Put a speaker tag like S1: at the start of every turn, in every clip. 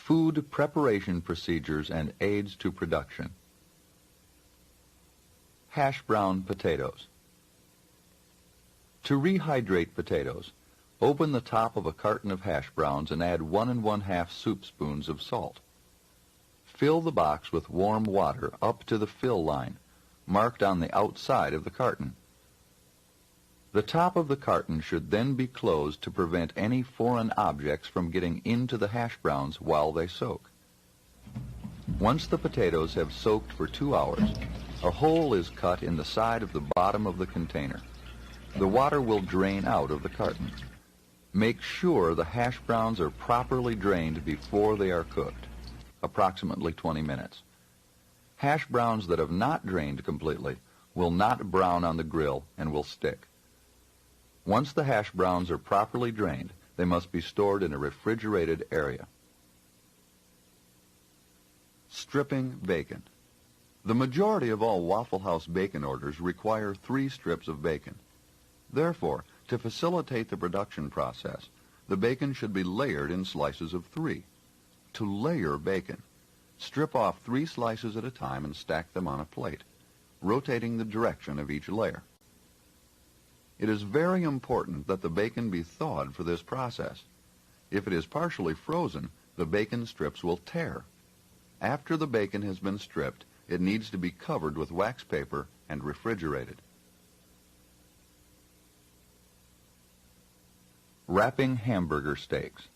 S1: Food preparation procedures and aids to production. Hash brown potatoes. To rehydrate potatoes, open the top of a carton of hash browns and add 1 1/2 soup spoons of salt. Fill the box with warm water up to the fill line, marked on the outside of the carton. The top of the carton should then be closed to prevent any foreign objects from getting into the hash browns while they soak. Once the potatoes have soaked for 2 hours, a hole is cut in the side of the bottom of the container. The water will drain out of the carton. Make sure the hash browns are properly drained before they are cooked, approximately 20 minutes. Hash browns that have not drained completely will not brown on the grill and will stick. Once the hash browns are properly drained, they must be stored in a refrigerated area. Stripping bacon. The majority of all Waffle House bacon orders require 3 strips of bacon. Therefore, to facilitate the production process, the bacon should be layered in slices of 3. To layer bacon, strip off 3 slices at a time and stack them on a plate, rotating the direction of each layer. It is very important that the bacon be thawed for this process. If it is partially frozen, the bacon strips will tear. After the bacon has been stripped, it needs to be covered with wax paper and refrigerated. Wrapping hamburger steaks.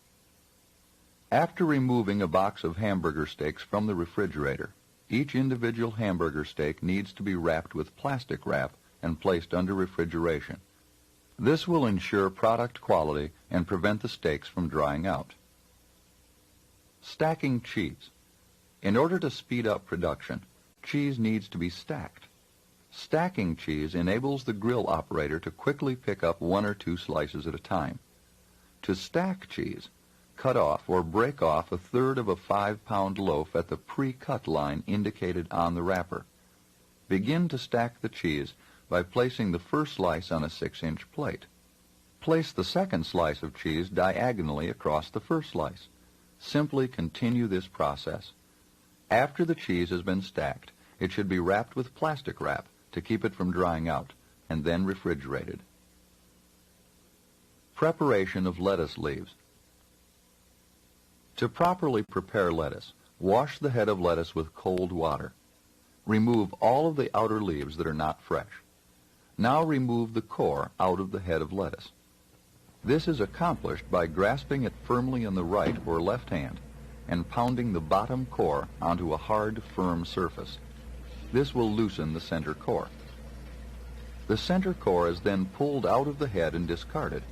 S1: After removing a box of hamburger steaks from the refrigerator, each individual hamburger steak needs to be wrapped with plastic wrap and placed under refrigeration. This will ensure product quality and prevent the steaks from drying out. Stacking cheese. In order to speed up production, cheese needs to be stacked. Stacking cheese enables the grill operator to quickly pick up 1 or 2 slices at a time. To stack cheese, cut off or break off 1/3 of a 5-pound loaf at the pre-cut line indicated on the wrapper. Begin to stack the cheese by placing the first slice on a 6-inch plate. Place the second slice of cheese diagonally across the first slice. Simply continue this process. After the cheese has been stacked, it should be wrapped with plastic wrap to keep it from drying out, and then refrigerated. Preparation of lettuce leaves. To properly prepare lettuce, wash the head of lettuce with cold water. Remove all of the outer leaves that are not fresh. Now remove the core out of the head of lettuce. This is accomplished by grasping it firmly in the right or left hand and pounding the bottom core onto a hard, firm surface. This will loosen the center core. The center core is then pulled out of the head and discarded.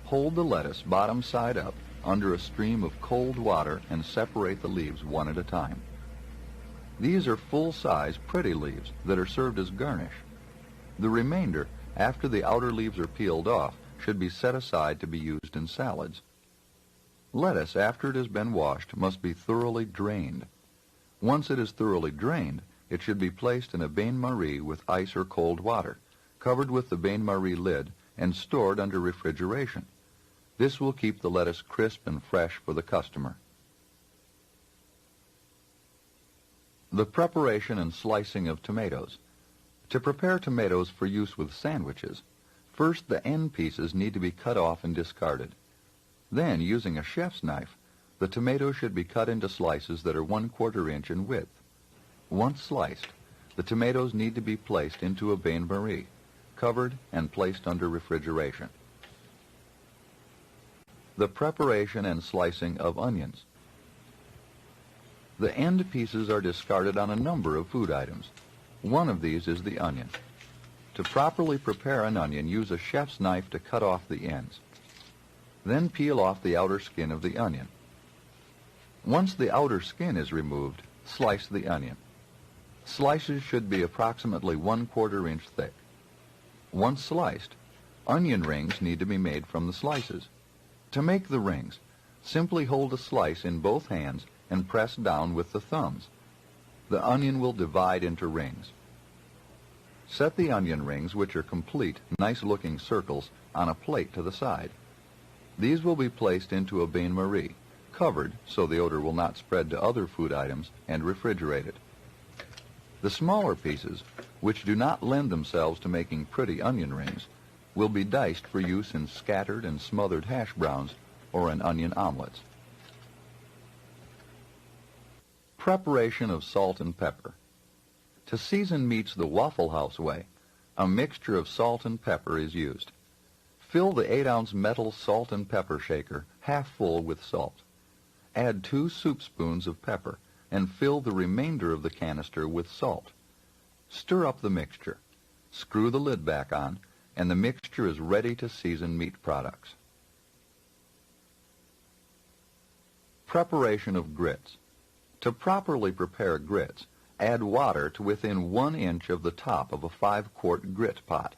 S1: Hold the lettuce bottom side up under a stream of cold water and separate the leaves one at a time. These are full-size, pretty leaves that are served as garnish. The remainder, after the outer leaves are peeled off, should be set aside to be used in salads. Lettuce, after it has been washed, must be thoroughly drained. Once it is thoroughly drained, it should be placed in a bain-marie with ice or cold water, covered with the bain-marie lid, and stored under refrigeration. This will keep the lettuce crisp and fresh for the customer. The preparation and slicing of tomatoes. To prepare tomatoes for use with sandwiches, first the end pieces need to be cut off and discarded. Then, using a chef's knife, the tomato should be cut into slices that are 1/4 inch in width. Once sliced, the tomatoes need to be placed into a bain-marie, covered and placed under refrigeration. The preparation and slicing of onions. The end pieces are discarded on a number of food items. One of these is the onion. To properly prepare an onion, use a chef's knife to cut off the ends. Then peel off the outer skin of the onion. Once the outer skin is removed, slice the onion. Slices should be approximately 1/4 inch thick. Once sliced, onion rings need to be made from the slices. To make the rings, simply hold a slice in both hands and press down with the thumbs. The onion will divide into rings. Set the onion rings, which are complete, nice-looking circles, on a plate to the side. These will be placed into a bain-marie, covered so the odor will not spread to other food items, and refrigerated. The smaller pieces, which do not lend themselves to making pretty onion rings, will be diced for use in scattered and smothered hash browns or in onion omelets. Preparation of salt and pepper. To season meats the Waffle House way, a mixture of salt and pepper is used. Fill the 8-ounce metal salt and pepper shaker half full with salt. Add 2 soup spoons of pepper and fill the remainder of the canister with salt. Stir up the mixture. Screw the lid back on, and the mixture is ready to season meat products. Preparation of grits. To properly prepare grits, add water to within 1 inch of the top of a 5-quart grit pot.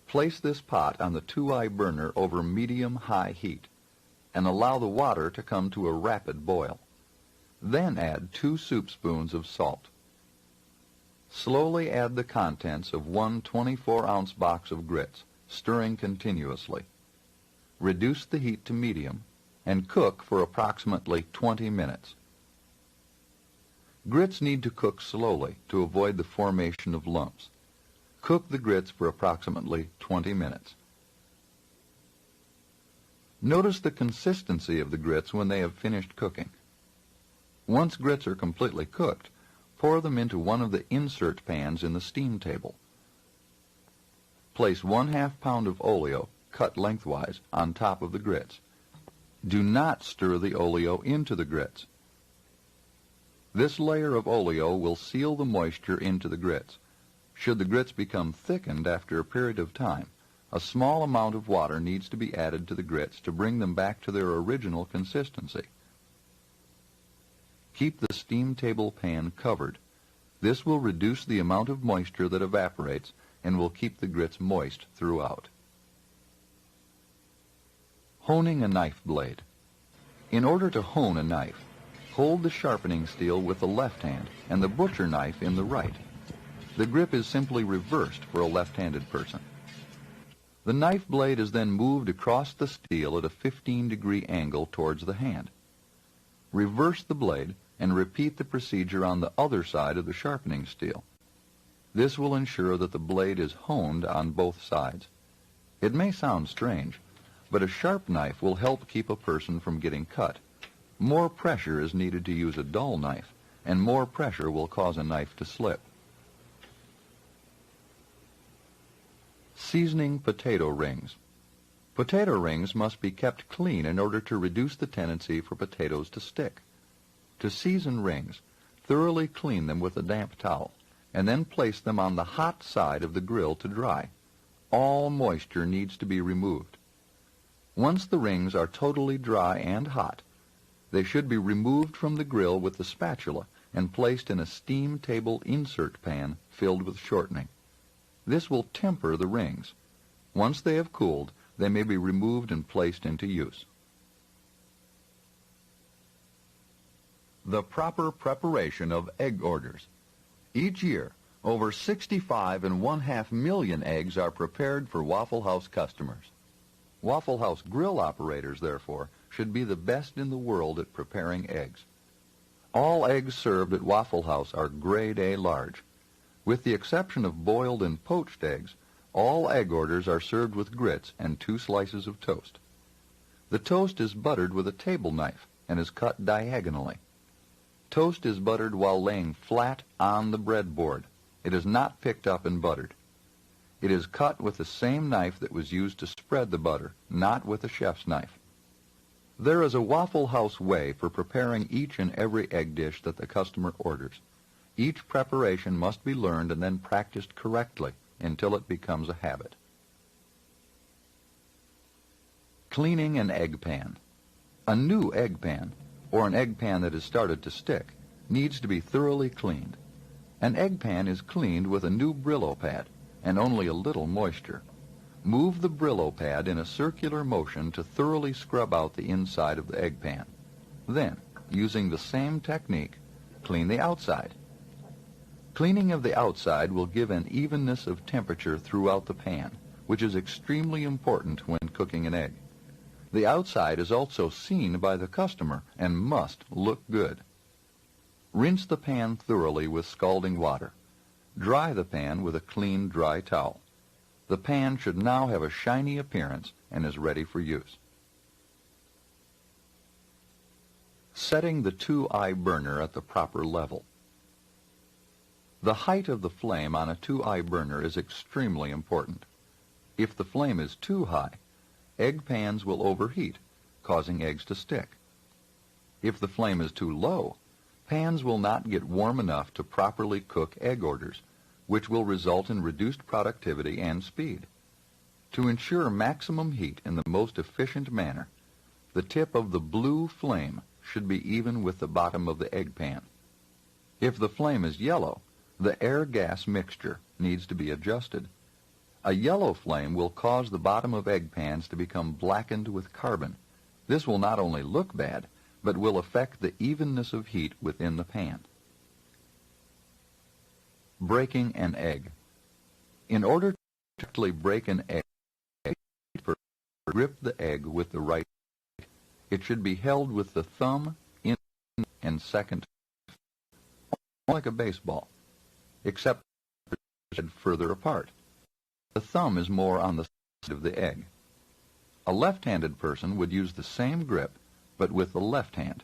S1: Place this pot on the 2-eye burner over medium-high heat, and allow the water to come to a rapid boil. Then add 2 soup spoons of salt. Slowly add the contents of 1 24-ounce box of grits, stirring continuously. Reduce the heat to medium, and cook for approximately 20 minutes. Grits need to cook slowly to avoid the formation of lumps. Cook the grits for approximately 20 minutes. Notice the consistency of the grits when they have finished cooking. Once grits are completely cooked, pour them into one of the insert pans in the steam table. Place 1/2 pound of oleo, cut lengthwise, on top of the grits. Do not stir the oleo into the grits. This layer of oleo will seal the moisture into the grits. Should the grits become thickened after a period of time, a small amount of water needs to be added to the grits to bring them back to their original consistency. Keep the steam table pan covered. This will reduce the amount of moisture that evaporates and will keep the grits moist throughout. Honing a knife blade. In order to hone a knife, hold the sharpening steel with the left hand and the butcher knife in the right. The grip is simply reversed for a left-handed person. The knife blade is then moved across the steel at a 15-degree angle towards the hand. Reverse the blade and repeat the procedure on the other side of the sharpening steel. This will ensure that the blade is honed on both sides. It may sound strange, but a sharp knife will help keep a person from getting cut. More pressure is needed to use a dull knife, and more pressure will cause a knife to slip. Seasoning potato rings. Potato rings must be kept clean in order to reduce the tendency for potatoes to stick. To season rings, thoroughly clean them with a damp towel, and then place them on the hot side of the grill to dry. All moisture needs to be removed. Once the rings are totally dry and hot, they should be removed from the grill with the spatula and placed in a steam table insert pan filled with shortening. This will temper the rings. Once they have cooled, they may be removed and placed into use. The proper preparation of egg orders. Each year, over 65.5 million eggs are prepared for Waffle House customers. Waffle House grill operators, therefore, should be the best in the world at preparing eggs. All eggs served at Waffle House are grade A large. With the exception of boiled and poached eggs, all egg orders are served with grits and 2 slices of toast. The toast is buttered with a table knife and is cut diagonally. Toast is buttered while laying flat on the breadboard. It is not picked up and buttered. It is cut with the same knife that was used to spread the butter, not with a chef's knife. There is a Waffle House way for preparing each and every egg dish that the customer orders. Each preparation must be learned and then practiced correctly until it becomes a habit. Cleaning an egg pan. A new egg pan, or an egg pan that has started to stick, needs to be thoroughly cleaned. An egg pan is cleaned with a new Brillo pad and only a little moisture. Move the Brillo pad in a circular motion to thoroughly scrub out the inside of the egg pan. Then, using the same technique, clean the outside. Cleaning of the outside will give an evenness of temperature throughout the pan, which is extremely important when cooking an egg. The outside is also seen by the customer and must look good. Rinse the pan thoroughly with scalding water. Dry the pan with a clean, dry towel. The pan should now have a shiny appearance and is ready for use. Setting the 2-eye burner at the proper level. The height of the flame on a 2-eye burner is extremely important. If the flame is too high, egg pans will overheat, causing eggs to stick. If the flame is too low, pans will not get warm enough to properly cook egg orders, which will result in reduced productivity and speed. To ensure maximum heat in the most efficient manner, the tip of the blue flame should be even with the bottom of the egg pan. If the flame is yellow, the air-gas mixture needs to be adjusted. A yellow flame will cause the bottom of egg pans to become blackened with carbon. This will not only look bad, but will affect the evenness of heat within the pan. Breaking an egg. In order to correctly break an egg, grip the egg with the right. It should be held with the thumb, index, and second, like a baseball, except further apart. The thumb is more on the side of the egg. A left-handed person would use the same grip, but with the left hand.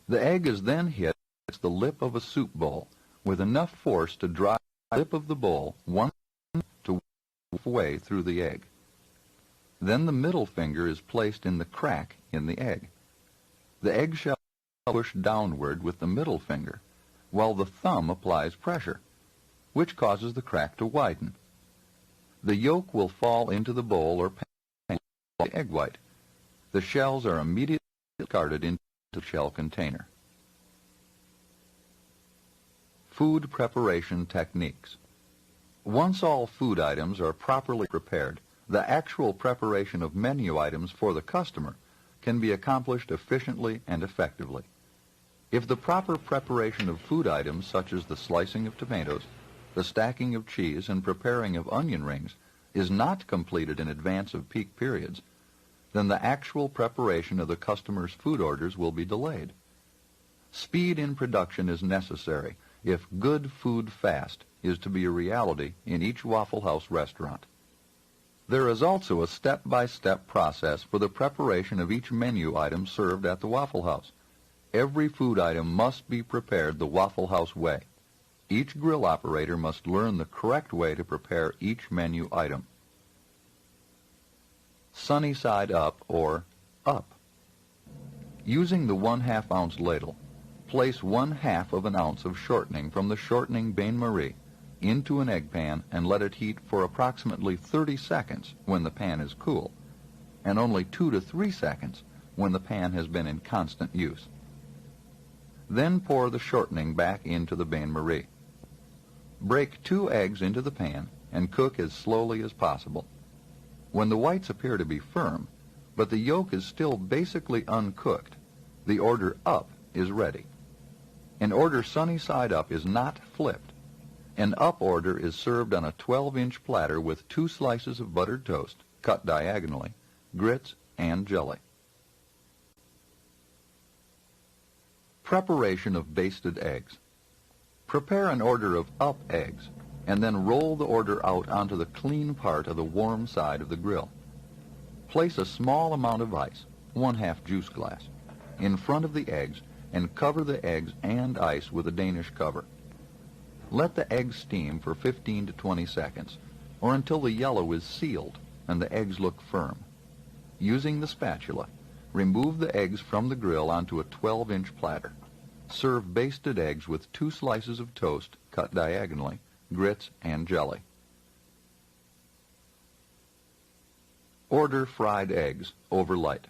S1: The egg is then hit against the lip of a soup bowl with enough force to drive the lip of the bowl one to halfway through the egg. Then the middle finger is placed in the crack in the egg. The eggshell is pushed downward with the middle finger, while the thumb applies pressure, which causes the crack to widen. The yolk will fall into the bowl or pan like the egg white. The shells are immediately discarded into the shell container. Food preparation techniques. Once all food items are properly prepared, the actual preparation of menu items for the customer can be accomplished efficiently and effectively. If the proper preparation of food items such as the slicing of tomatoes, the stacking of cheese, and preparing of onion rings is not completed in advance of peak periods, then the actual preparation of the customer's food orders will be delayed. Speed in production is necessary if good food fast is to be a reality in each Waffle House restaurant. There is also a step-by-step process for the preparation of each menu item served at the Waffle House. Every food item must be prepared the Waffle House way. Each grill operator must learn the correct way to prepare each menu item. Sunny side up or up. Using the 1/2 ounce ladle, place 1/2 of an ounce of shortening from the shortening bain-marie into an egg pan and let it heat for approximately 30 seconds when the pan is cool, and only 2 to 3 seconds when the pan has been in constant use. Then pour the shortening back into the bain-marie. Break 2 eggs into the pan and cook as slowly as possible. When the whites appear to be firm, but the yolk is still basically uncooked, the order up is ready. An order sunny side up is not flipped. An up order is served on a 12-inch platter with 2 slices of buttered toast, cut diagonally, grits, and jelly. Preparation of basted eggs. Prepare an order of up eggs, and then roll the order out onto the clean part of the warm side of the grill. Place a small amount of ice, 1/2 juice glass, in front of the eggs and cover the eggs and ice with a Danish cover. Let the eggs steam for 15 to 20 seconds, or until the yellow is sealed and the eggs look firm. Using the spatula, remove the eggs from the grill onto a 12-inch platter. Serve basted eggs with 2 slices of toast cut diagonally, grits, and jelly. Order fried eggs over light.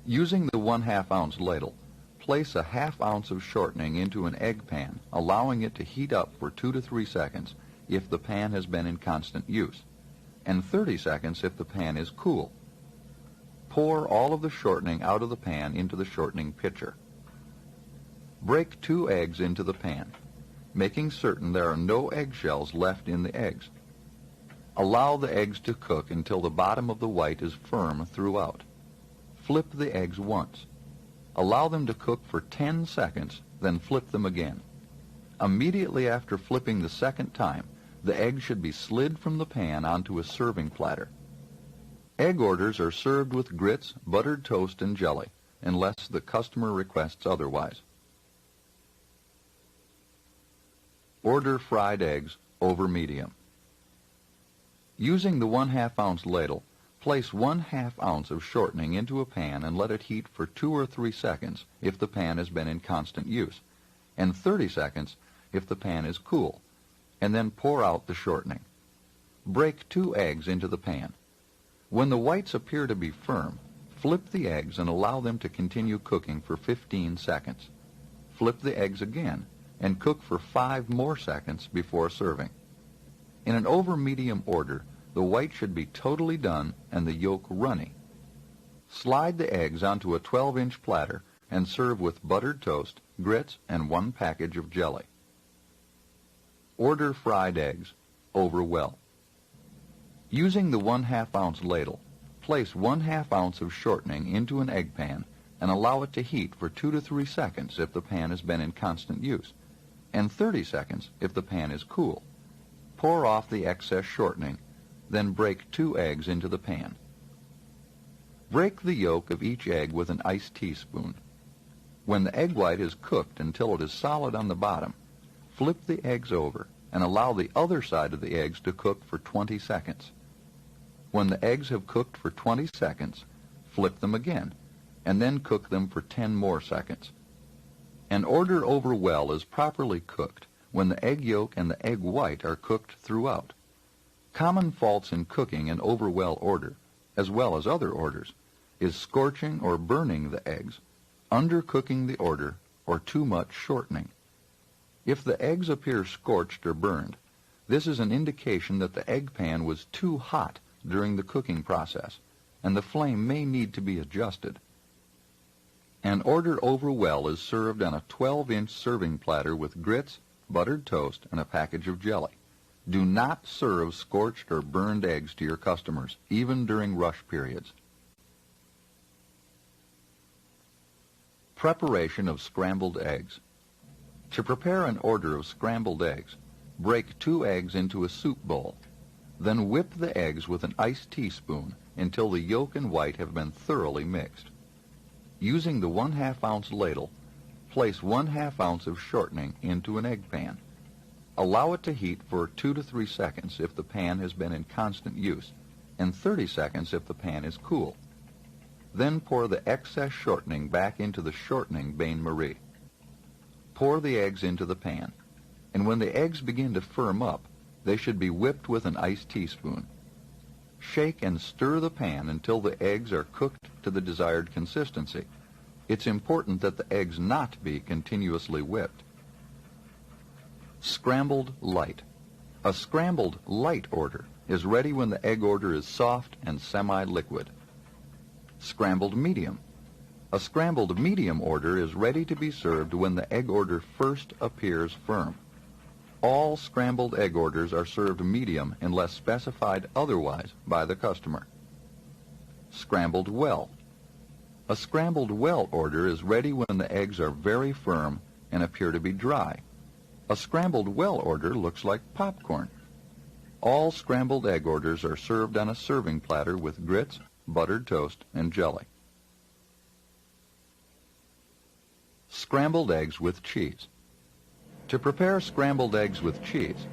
S1: Using the 1/2 ounce ladle, place a 1/2 ounce of shortening into an egg pan, allowing it to heat up for 2 to 3 seconds if the pan has been in constant use, and 30 seconds if the pan is cool. Pour all of the shortening out of the pan into the shortening pitcher. Break 2 eggs into the pan, making certain there are no eggshells left in the eggs. Allow the eggs to cook until the bottom of the white is firm throughout. Flip the eggs once. Allow them to cook for 10 seconds, then flip them again. Immediately after flipping the second time, the egg should be slid from the pan onto a serving platter. Egg orders are served with grits, buttered toast, and jelly, unless the customer requests otherwise. Order fried eggs over medium. Using the 1/2 ounce ladle, place 1/2 ounce of shortening into a pan and let it heat for 2 or 3 seconds if the pan has been in constant use, and 30 seconds if the pan is cool, and then pour out the shortening. Break 2 eggs into the pan. When the whites appear to be firm, flip the eggs and allow them to continue cooking for 15 seconds. Flip the eggs again and cook for 5 more seconds before serving. In an over-medium order, the white should be totally done and the yolk runny. Slide the eggs onto a 12-inch platter and serve with buttered toast, grits, and 1 package of jelly. Order fried eggs over well. Using the 1/2 ounce ladle, place 1/2 ounce of shortening into an egg pan and allow it to heat for 2 to 3 seconds if the pan has been in constant use, and 30 seconds if the pan is cool. Pour off the excess shortening, then break 2 eggs into the pan. Break the yolk of each egg with an iced teaspoon. When the egg white is cooked until it is solid on the bottom, flip the eggs over and allow the other side of the eggs to cook for 20 seconds. When the eggs have cooked for 20 seconds, flip them again, and then cook them for 10 more seconds. An order over well is properly cooked when the egg yolk and the egg white are cooked throughout. Common faults in cooking an over well order, as well as other orders, is scorching or burning the eggs, undercooking the order, or too much shortening. If the eggs appear scorched or burned, this is an indication that the egg pan was too hot during the cooking process, and the flame may need to be adjusted. An order over well is served on a 12-inch serving platter with grits, buttered toast, and a package of jelly. Do not serve scorched or burned eggs to your customers, even during rush periods. Preparation of scrambled eggs. To prepare an order of scrambled eggs, break 2 eggs into a soup bowl. Then whip the eggs with an iced teaspoon until the yolk and white have been thoroughly mixed. Using the 1/2 ounce ladle, place 1/2 ounce of shortening into an egg pan. Allow it to heat for 2 to 3 seconds if the pan has been in constant use, and 30 seconds if the pan is cool. Then pour the excess shortening back into the shortening bain-marie. Pour the eggs into the pan, and when the eggs begin to firm up, they should be whipped with an iced teaspoon. Shake and stir the pan until the eggs are cooked to the desired consistency. It's important that the eggs not be continuously whipped. Scrambled light. A scrambled light order is ready when the egg order is soft and semi-liquid. Scrambled medium. A scrambled medium order is ready to be served when the egg order first appears firm. All scrambled egg orders are served medium unless specified otherwise by the customer. Scrambled well. A scrambled well order is ready when the eggs are very firm and appear to be dry. A scrambled well order looks like popcorn. All scrambled egg orders are served on a serving platter with grits, buttered toast, and jelly. Scrambled eggs with cheese. To prepare scrambled eggs with cheese,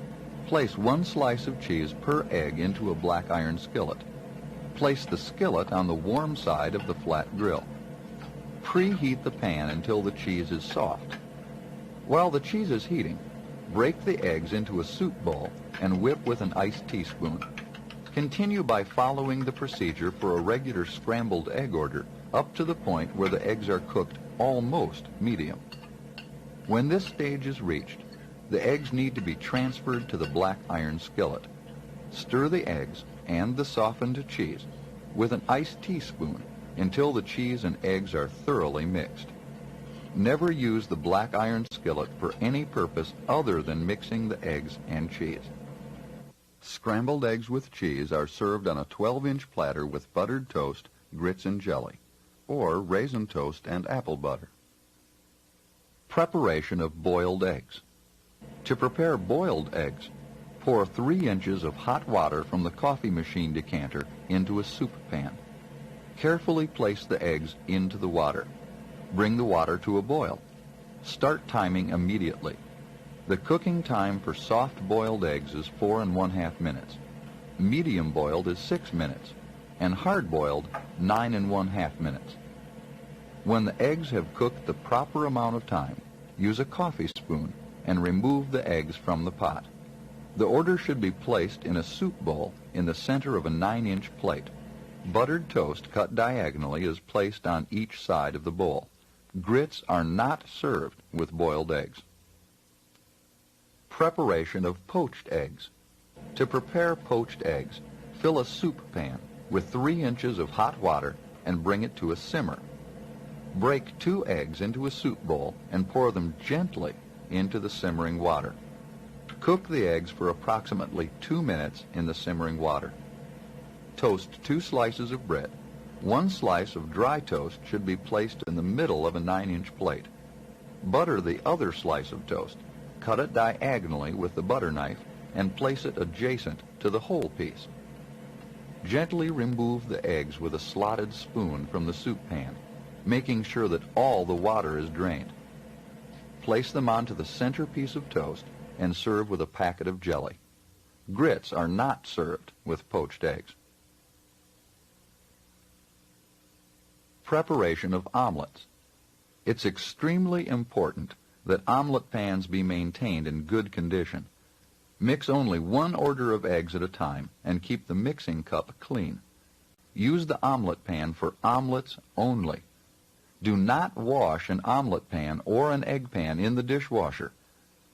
S1: place 1 slice of cheese per egg into a black iron skillet. Place the skillet on the warm side of the flat grill. Preheat the pan until the cheese is soft. While the cheese is heating, break the eggs into a soup bowl and whip with an iced teaspoon. Continue by following the procedure for a regular scrambled egg order up to the point where the eggs are cooked almost medium. When this stage is reached, the eggs need to be transferred to the black iron skillet. Stir the eggs and the softened cheese with an iced teaspoon until the cheese and eggs are thoroughly mixed. Never use the black iron skillet for any purpose other than mixing the eggs and cheese. Scrambled eggs with cheese are served on a 12-inch platter with buttered toast, grits, and jelly, or raisin toast and apple butter. Preparation of boiled eggs. To prepare boiled eggs, pour 3 inches of hot water from the coffee machine decanter into a soup pan. Carefully place the eggs into the water. Bring the water to a boil. Start timing immediately. The cooking time for soft-boiled eggs is 4 1/2 minutes. Medium-boiled is 6 minutes, and hard-boiled 9 1/2 minutes. When the eggs have cooked the proper amount of time, use a coffee spoon and remove the eggs from the pot. The order should be placed in a soup bowl in the center of a 9-inch plate. Buttered toast cut diagonally is placed on each side of the bowl. Grits are not served with boiled eggs. Preparation of poached eggs. To prepare poached eggs, fill a soup pan with 3 inches of hot water and bring it to a simmer. Break 2 eggs into a soup bowl and pour them gently into the simmering water. Cook the eggs for approximately 2 minutes in the simmering water. Toast 2 slices of bread. 1 slice of dry toast should be placed in the middle of a 9-inch plate. Butter the other slice of toast. Cut it diagonally with the butter knife and place it adjacent to the whole piece. Gently remove the eggs with a slotted spoon from the soup pan, making sure that all the water is drained. Place them onto the center piece of toast and serve with a packet of jelly. Grits are not served with poached eggs. Preparation of omelets. It's extremely important that omelet pans be maintained in good condition. Mix only 1 order of eggs at a time and keep the mixing cup clean. Use the omelet pan for omelets only. Do not wash an omelet pan or an egg pan in the dishwasher.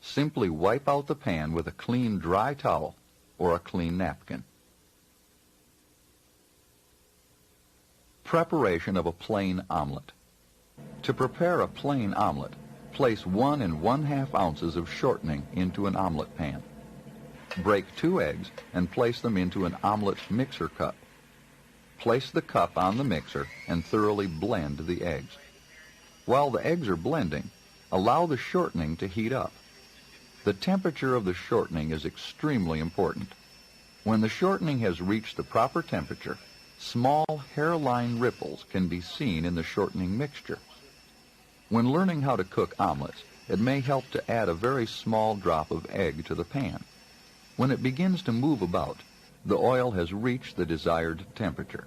S1: Simply wipe out the pan with a clean dry towel or a clean napkin. Preparation of a plain omelet. To prepare a plain omelet, place 1 1/2 ounces of shortening into an omelet pan. Break 2 eggs and place them into an omelet mixer cup. Place the cup on the mixer and thoroughly blend the eggs. While the eggs are blending, allow the shortening to heat up. The temperature of the shortening is extremely important. When the shortening has reached the proper temperature, small hairline ripples can be seen in the shortening mixture. When learning how to cook omelets, it may help to add a very small drop of egg to the pan. When it begins to move about, the oil has reached the desired temperature.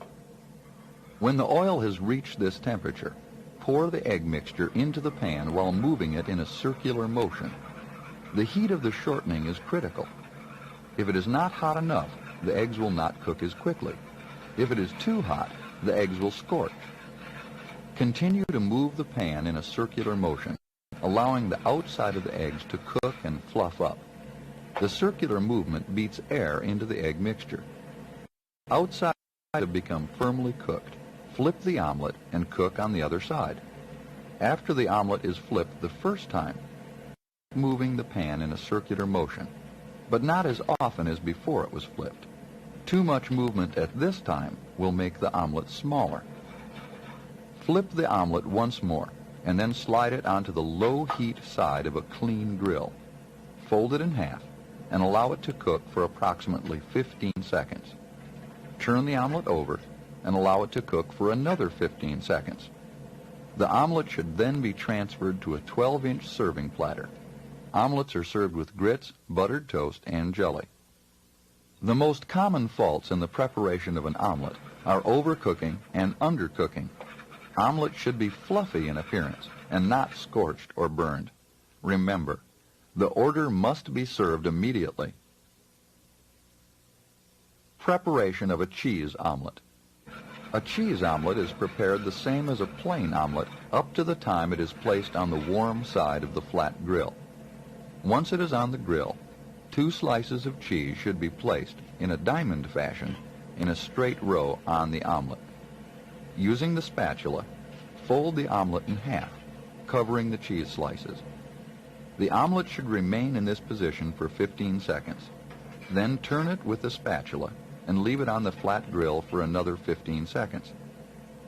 S1: When the oil has reached this temperature, pour the egg mixture into the pan while moving it in a circular motion. The heat of the shortening is critical. If it is not hot enough, the eggs will not cook as quickly. If it is too hot, the eggs will scorch. Continue to move the pan in a circular motion, allowing the outside of the eggs to cook and fluff up. The circular movement beats air into the egg mixture. Outside have become firmly cooked. Flip the omelet and cook on the other side. After the omelet is flipped the first time, moving the pan in a circular motion, but not as often as before it was flipped. Too much movement at this time will make the omelet smaller. Flip the omelet once more and then slide it onto the low heat side of a clean grill. Fold it in half and allow it to cook for approximately 15 seconds. Turn the omelet over and allow it to cook for another 15 seconds. The omelet should then be transferred to a 12-inch serving platter. Omelets are served with grits, buttered toast, and jelly. The most common faults in the preparation of an omelet are overcooking and undercooking. Omelets should be fluffy in appearance and not scorched or burned. Remember, the order must be served immediately. Preparation of a cheese omelet. A cheese omelet is prepared the same as a plain omelet up to the time it is placed on the warm side of the flat grill. Once it is on the grill, 2 slices of cheese should be placed in a diamond fashion in a straight row on the omelet. Using the spatula, fold the omelet in half, covering the cheese slices. The omelet should remain in this position for 15 seconds. Then turn it with a spatula and leave it on the flat grill for another 15 seconds.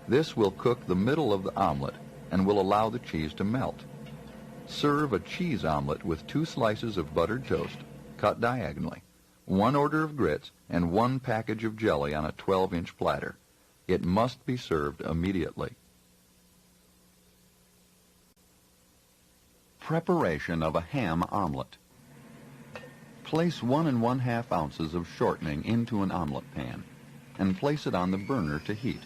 S1: This will cook the middle of the omelet and will allow the cheese to melt. Serve a cheese omelet with 2 slices of buttered toast, cut diagonally, 1 order of grits, and 1 package of jelly on a 12-inch platter. It must be served immediately. Preparation of a ham omelet. Place 1 1/2 ounces of shortening into an omelet pan and place it on the burner to heat.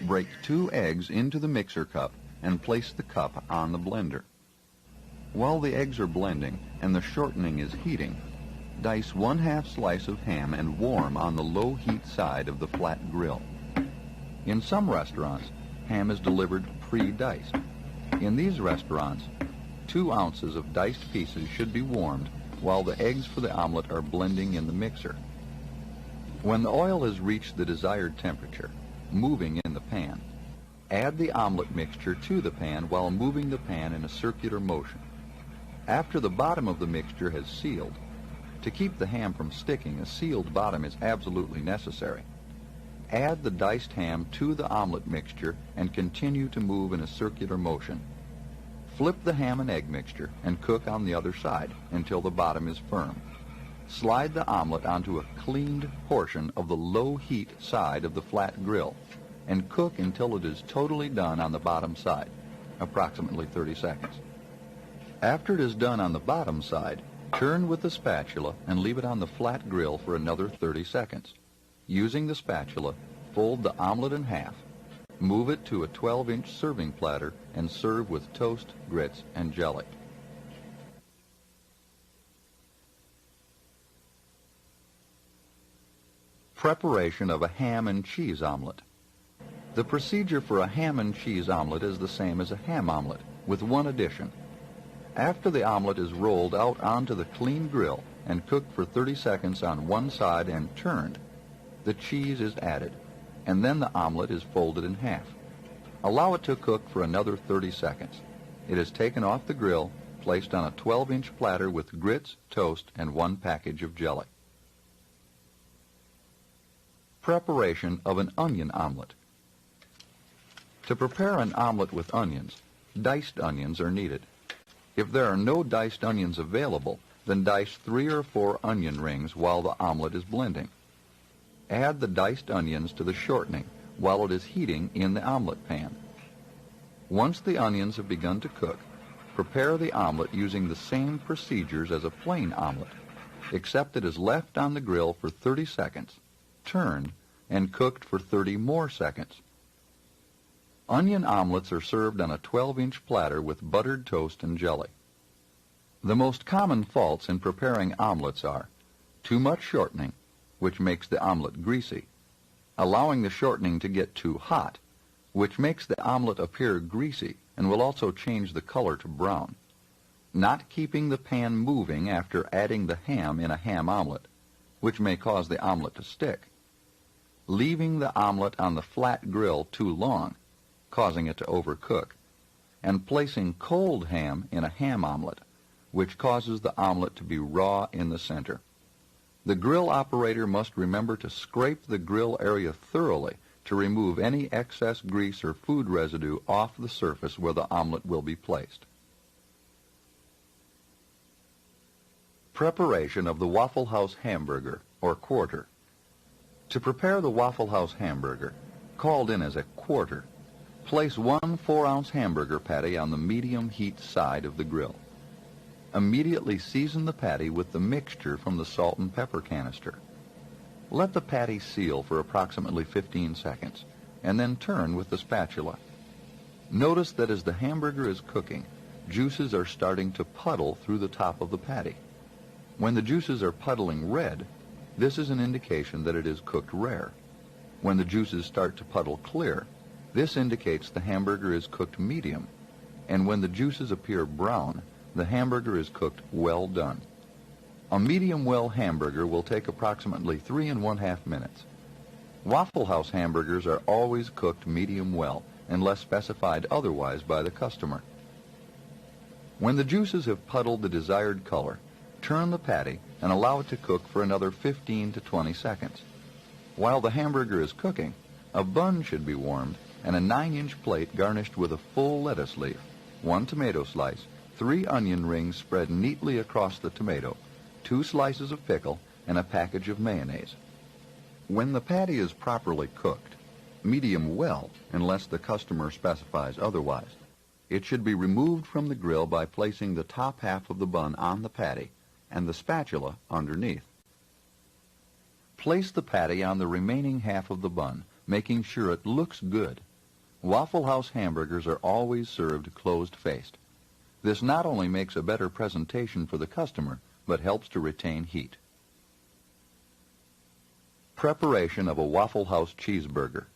S1: Break 2 eggs into the mixer cup and place the cup on the blender. While the eggs are blending and the shortening is heating, dice 1/2 slice of ham and warm on the low heat side of the flat grill. In some restaurants, ham is delivered pre-diced. In these restaurants, 2 ounces of diced pieces should be warmed while the eggs for the omelet are blending in the mixer. When the oil has reached the desired temperature, moving in the pan, add the omelet mixture to the pan while moving the pan in a circular motion. After the bottom of the mixture has sealed, to keep the ham from sticking, a sealed bottom is absolutely necessary. Add the diced ham to the omelet mixture and continue to move in a circular motion. Flip the ham and egg mixture and cook on the other side until the bottom is firm. Slide the omelet onto a cleaned portion of the low heat side of the flat grill and cook until it is totally done on the bottom side, approximately 30 seconds. After it is done on the bottom side, turn with the spatula and leave it on the flat grill for another 30 seconds. Using the spatula, fold the omelet in half. Move it to a 12-inch serving platter and serve with toast, grits, and jelly. Preparation of a ham and cheese omelet. The procedure for a ham and cheese omelet is the same as a ham omelet, with one addition. After the omelet is rolled out onto the clean grill and cooked for 30 seconds on one side and turned, the cheese is added, and then the omelet is folded in half. Allow it to cook for another 30 seconds. It is taken off the grill, placed on a 12-inch platter with grits, toast, and 1 package of jelly. Preparation of an onion omelet. To prepare an omelet with onions, diced onions are needed. If there are no diced onions available, then dice 3 or 4 onion rings while the omelet is blending. Add the diced onions to the shortening while it is heating in the omelet pan. Once the onions have begun to cook, prepare the omelet using the same procedures as a plain omelet, except it is left on the grill for 30 seconds, turned, and cooked for 30 more seconds. Onion omelets are served on a 12-inch platter with buttered toast and jelly. The most common faults in preparing omelets are too much shortening, which makes the omelet greasy, allowing the shortening to get too hot, which makes the omelet appear greasy and will also change the color to brown, not keeping the pan moving after adding the ham in a ham omelet, which may cause the omelet to stick, leaving the omelet on the flat grill too long, causing it to overcook, and placing cold ham in a ham omelet, which causes the omelet to be raw in the center. The grill operator must remember to scrape the grill area thoroughly to remove any excess grease or food residue off the surface where the omelet will be placed. Preparation of the Waffle House hamburger, or quarter. To prepare the Waffle House hamburger, called in as a quarter, place 1 4-ounce hamburger patty on the medium heat side of the grill. Immediately season the patty with the mixture from the salt and pepper canister. Let the patty seal for approximately 15 seconds, and then turn with the spatula. Notice that as the hamburger is cooking, juices are starting to puddle through the top of the patty. When the juices are puddling red, this is an indication that it is cooked rare. When the juices start to puddle clear, this indicates the hamburger is cooked medium, and when the juices appear brown, the hamburger is cooked well done. A medium well hamburger will take approximately 3 1/2 minutes. Waffle House hamburgers are always cooked medium well, unless specified otherwise by the customer. When the juices have puddled the desired color, turn the patty and allow it to cook for another 15 to 20 seconds. While the hamburger is cooking, a bun should be warmed and a 9-inch plate garnished with a full lettuce leaf, 1 tomato slice, 3 onion rings spread neatly across the tomato, 2 slices of pickle, and a package of mayonnaise. When the patty is properly cooked, medium well unless the customer specifies otherwise, it should be removed from the grill by placing the top half of the bun on the patty and the spatula underneath. Place the patty on the remaining half of the bun, making sure it looks good. Waffle House hamburgers are always served closed-faced. This not only makes a better presentation for the customer, but helps to retain heat. Preparation of a Waffle House cheeseburger.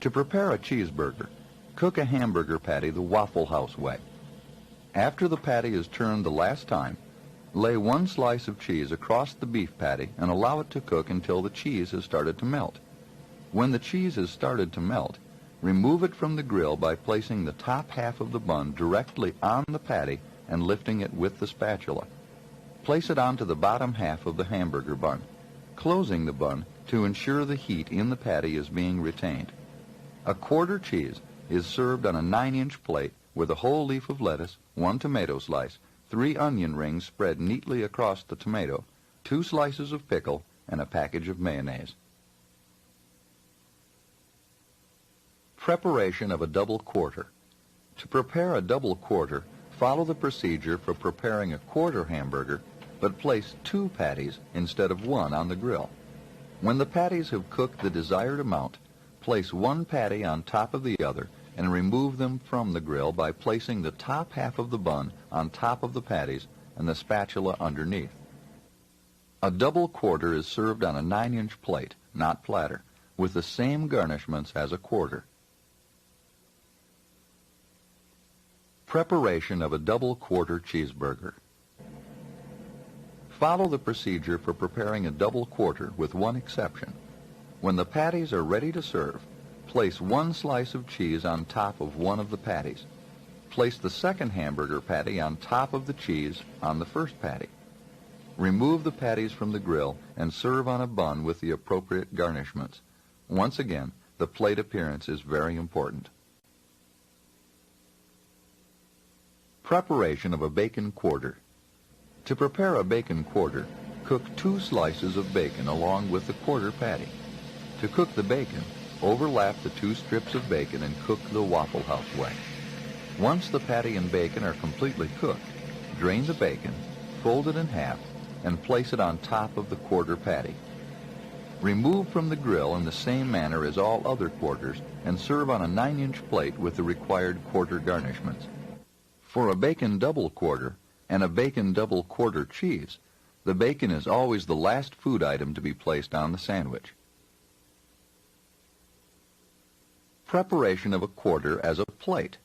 S1: To prepare a cheeseburger, cook a hamburger patty the Waffle House way. After the patty is turned the last time, lay 1 slice of cheese across the beef patty and allow it to cook until the cheese has started to melt. When the cheese has started to melt, remove it from the grill by placing the top half of the bun directly on the patty and lifting it with the spatula. Place it onto the bottom half of the hamburger bun, closing the bun to ensure the heat in the patty is being retained. A quarter cheese is served on a 9-inch plate with a whole leaf of lettuce, 1 tomato slice, 3 onion rings spread neatly across the tomato, 2 slices of pickle, and a package of mayonnaise. Preparation of a double quarter. To prepare a double quarter, follow the procedure for preparing a quarter hamburger, but place 2 patties instead of 1 on the grill. When the patties have cooked the desired amount, place 1 patty on top of the other and remove them from the grill by placing the top half of the bun on top of the patties and the spatula underneath. A double quarter is served on a 9-inch plate, not platter, with the same garnishments as a quarter. Preparation of a double quarter cheeseburger. Follow the procedure for preparing a double quarter with one exception. When the patties are ready to serve, place 1 slice of cheese on top of one of the patties. Place the second hamburger patty on top of the cheese on the first patty. Remove the patties from the grill and serve on a bun with the appropriate garnishments. Once again, the plate appearance is very important. Preparation of a bacon quarter. To prepare a bacon quarter, cook 2 slices of bacon along with the quarter patty. To cook the bacon, overlap the 2 strips of bacon and cook the Waffle House way. Once the patty and bacon are completely cooked, drain the bacon, fold it in half, and place it on top of the quarter patty. Remove from the grill in the same manner as all other quarters and serve on a 9-inch plate with the required quarter garnishments. For a bacon double quarter and a bacon double quarter cheese, the bacon is always the last food item to be placed on the sandwich. Preparation of a quarter as a plate.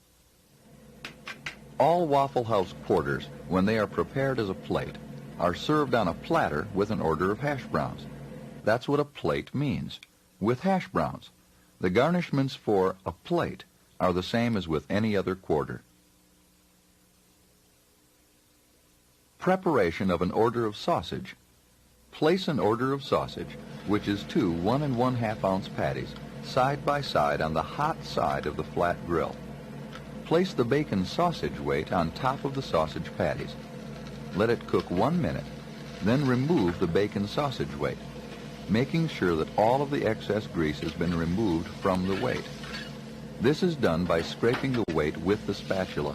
S1: All Waffle House quarters, when they are prepared as a plate, are served on a platter with an order of hash browns. That's what a plate means, with hash browns. The garnishments for a plate are the same as with any other quarter. Preparation of an order of sausage. Place an order of sausage, which is 2 1 1/2 ounce patties, side by side on the hot side of the flat grill. Place the bacon sausage weight on top of the sausage patties. Let it cook 1 minute, then remove the bacon sausage weight, making sure that all of the excess grease has been removed from the weight. This is done by scraping the weight with the spatula.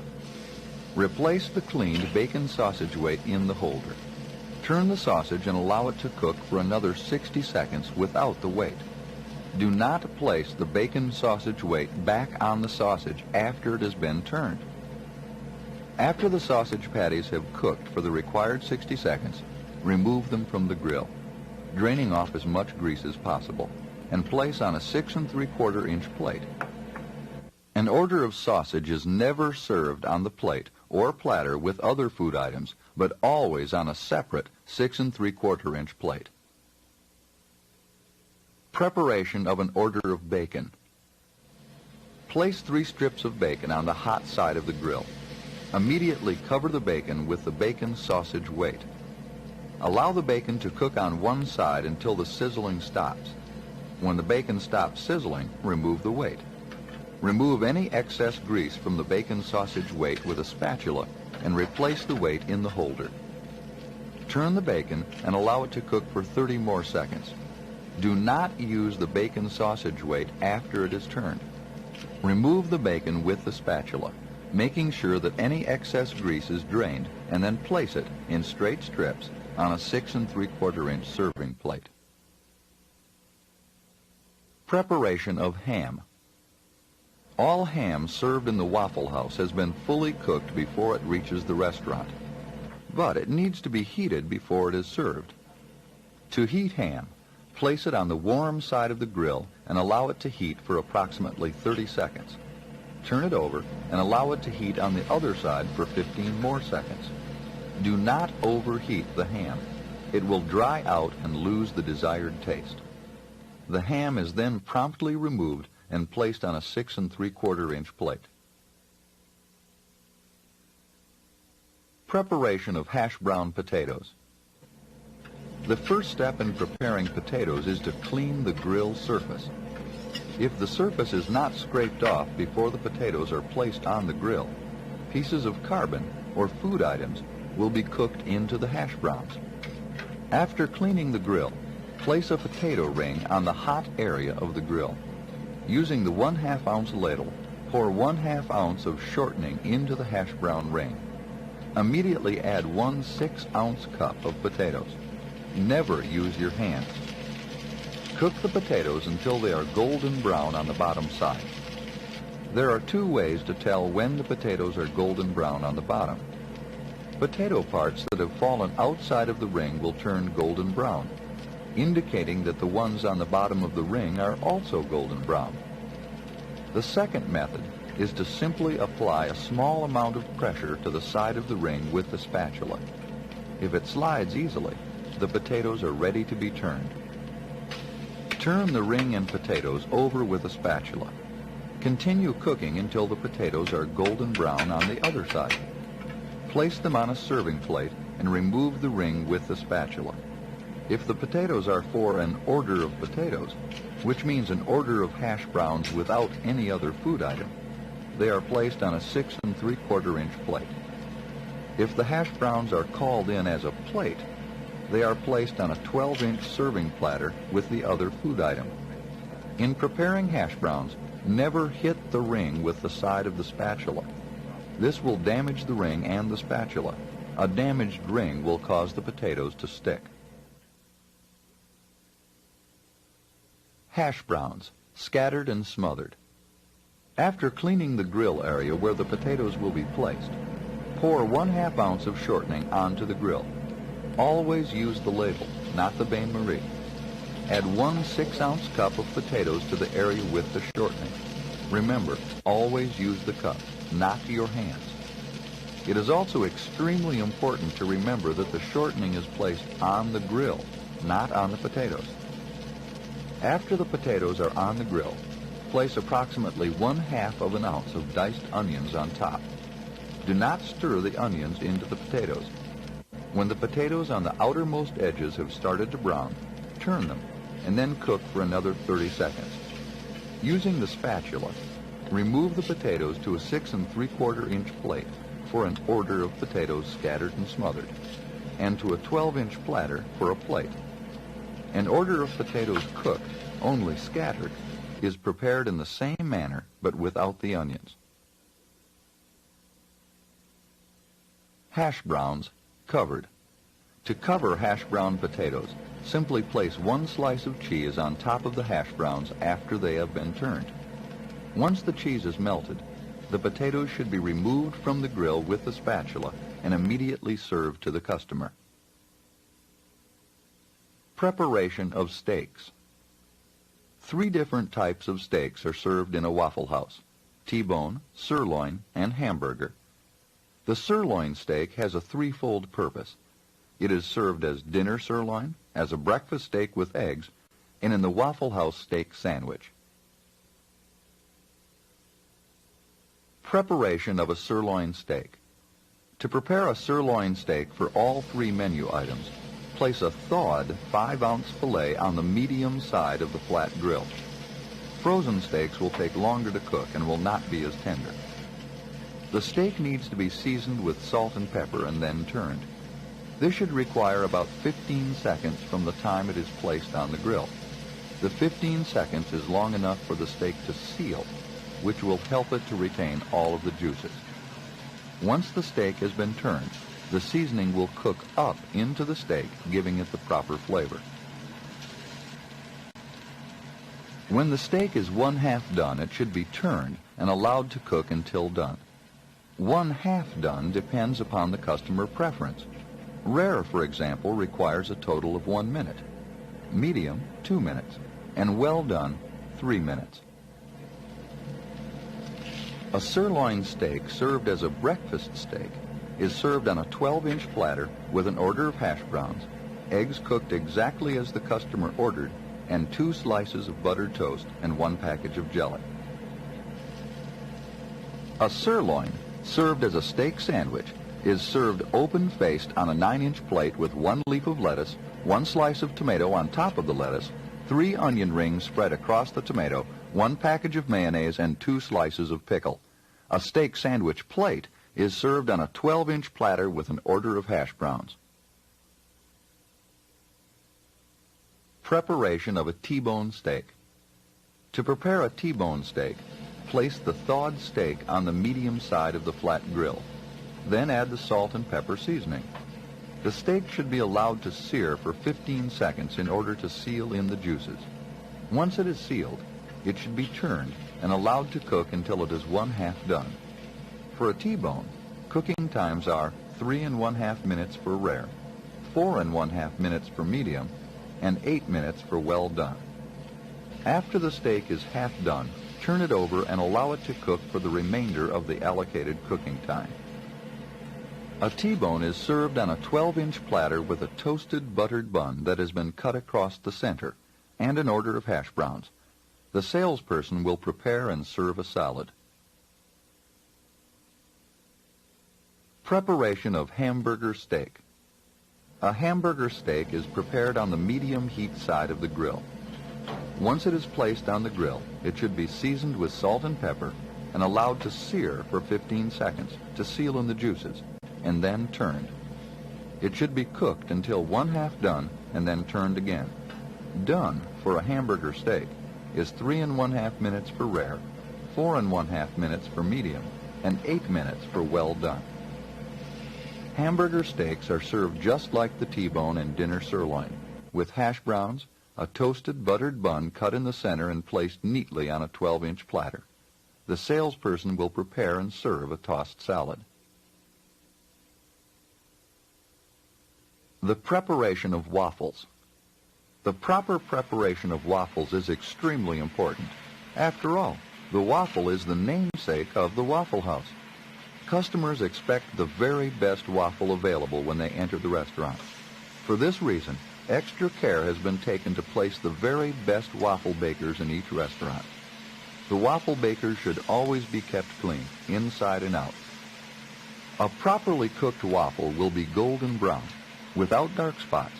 S1: Replace the cleaned bacon sausage weight in the holder. Turn the sausage and allow it to cook for another 60 seconds without the weight. Do not place the bacon sausage weight back on the sausage after it has been turned. After the sausage patties have cooked for the required 60 seconds, remove them from the grill, draining off as much grease as possible, and place on a 6 3/4 inch plate. An order of sausage is never served on the plate or platter with other food items, but always on a separate 6 3/4 inch plate. Preparation of an order of bacon. Place 3 strips of bacon on the hot side of the grill. Immediately cover the bacon with the bacon sausage weight. Allow the bacon to cook on one side until the sizzling stops. When the bacon stops sizzling, remove the weight. Remove any excess grease from the bacon sausage weight with a spatula and replace the weight in the holder. Turn the bacon and allow it to cook for 30 more seconds. Do not use the bacon sausage weight after it is turned. Remove the bacon with the spatula, making sure that any excess grease is drained, and then place it in straight strips on a 6 3/4 inch serving plate. Preparation of ham. All ham served in the Waffle House has been fully cooked before it reaches the restaurant, but it needs to be heated before it is served. To heat ham, place it on the warm side of the grill and allow it to heat for approximately 30 seconds. Turn it over and allow it to heat on the other side for 15 more seconds. Do not overheat the ham. It will dry out and lose the desired taste. The ham is then promptly removed and placed on a 6 3/4 inch plate. Preparation of hash brown potatoes. The first step in preparing potatoes is to clean the grill surface. If the surface is not scraped off before the potatoes are placed on the grill, pieces of carbon or food items will be cooked into the hash browns. After cleaning the grill, place a potato ring on the hot area of the grill. Using the 1/2 ounce ladle, pour 1/2 ounce of shortening into the hash brown ring. Immediately add 1 6-ounce cup of potatoes. Never use your hands. Cook the potatoes until they are golden brown on the bottom side. There are 2 ways to tell when the potatoes are golden brown on the bottom. Potato parts that have fallen outside of the ring will turn golden brown, indicating that the ones on the bottom of the ring are also golden brown. The second method is to simply apply a small amount of pressure to the side of the ring with the spatula. If it slides easily, the potatoes are ready to be turned. Turn the ring and potatoes over with a spatula. Continue cooking until the potatoes are golden brown on the other side. Place them on a serving plate and remove the ring with the spatula. If the potatoes are for an order of potatoes, which means an order of hash browns without any other food item, they are placed on a 6 3/4 inch plate. If the hash browns are called in as a plate, they are placed on a 12-inch serving platter with the other food item. In preparing hash browns, never hit the ring with the side of the spatula. This will damage the ring and the spatula. A damaged ring will cause the potatoes to stick. Hash browns, scattered and smothered. After cleaning the grill area where the potatoes will be placed, pour 1/2 ounce of shortening onto the grill. Always use the ladle, not the bain-marie. Add 1 6-ounce cup of potatoes to the area with the shortening. Remember, always use the cup, not your hands. It is also extremely important to remember that the shortening is placed on the grill, not on the potatoes. After the potatoes are on the grill, place approximately 1/2 ounce of diced onions on top. Do not stir the onions into the potatoes. When the potatoes on the outermost edges have started to brown, turn them, and then cook for another 30 seconds. Using the spatula, remove the potatoes to a 6 3/4 inch plate for an order of potatoes scattered and smothered, and to a 12-inch platter for a plate. An order of potatoes cooked, only scattered, is prepared in the same manner but without the onions. Hash browns, covered. To cover hash brown potatoes, simply place 1 slice of cheese on top of the hash browns after they have been turned. Once the cheese is melted, the potatoes should be removed from the grill with the spatula and immediately served to the customer. Preparation of steaks. 3 different types of steaks are served in a Waffle House: T-bone, sirloin, and hamburger. The sirloin steak has a 3-fold purpose. It is served as dinner sirloin, as a breakfast steak with eggs, and in the Waffle House steak sandwich. Preparation of a sirloin steak. To prepare a sirloin steak for all 3 menu items, place a thawed 5-ounce fillet on the medium side of the flat grill. Frozen steaks will take longer to cook and will not be as tender. The steak needs to be seasoned with salt and pepper and then turned. This should require about 15 seconds from the time it is placed on the grill. The 15 seconds is long enough for the steak to seal, which will help it to retain all of the juices. Once the steak has been turned, the seasoning will cook up into the steak, giving it the proper flavor. When the steak is 1/2 done, it should be turned and allowed to cook until done. 1/2 done depends upon the customer preference. Rare, for example, requires a total of 1 minute. Medium, 2 minutes. And well done, 3 minutes. A sirloin steak served as a breakfast steak is served on a 12-inch platter with an order of hash browns, eggs cooked exactly as the customer ordered, and 2 slices of buttered toast and 1 package of jelly. A sirloin served as a steak sandwich is served open-faced on a 9-inch plate with 1 leaf of lettuce, 1 slice of tomato on top of the lettuce, 3 onion rings spread across the tomato, 1 package of mayonnaise, and 2 slices of pickle. A steak sandwich plate is served on a 12-inch platter with an order of hash browns. Preparation of a T-bone steak. To prepare a T-bone steak, place the thawed steak on the medium side of the flat grill. Then add the salt and pepper seasoning. The steak should be allowed to sear for 15 seconds in order to seal in the juices. Once it is sealed, it should be turned and allowed to cook until it is 1/2 done. For a T-bone, cooking times are 3 1/2 minutes for rare, 4 1/2 minutes for medium, and 8 minutes for well done. After the steak is half done, turn it over and allow it to cook for the remainder of the allocated cooking time. A T-bone is served on a 12-inch platter with a toasted buttered bun that has been cut across the center and an order of hash browns. The salesperson will prepare and serve a salad. Preparation of hamburger steak. A hamburger steak is prepared on the medium heat side of the grill. Once it is placed on the grill, it should be seasoned with salt and pepper and allowed to sear for 15 seconds to seal in the juices, and then turned. It should be cooked until 1/2 done and then turned again. Done for a hamburger steak is 3 1/2 minutes for rare, 4 1/2 minutes for medium, and 8 minutes for well done. Hamburger steaks are served just like the T-bone and dinner sirloin, with hash browns, a toasted buttered bun cut in the center and placed neatly on a 12-inch platter. The salesperson will prepare and serve a tossed salad. The preparation of waffles. The proper preparation of waffles is extremely important. After all, the waffle is the namesake of the Waffle House. Customers expect the very best waffle available when they enter the restaurant. For this reason, extra care has been taken to place the very best waffle bakers in each restaurant. The waffle bakers should always be kept clean, inside and out. A properly cooked waffle will be golden brown, without dark spots,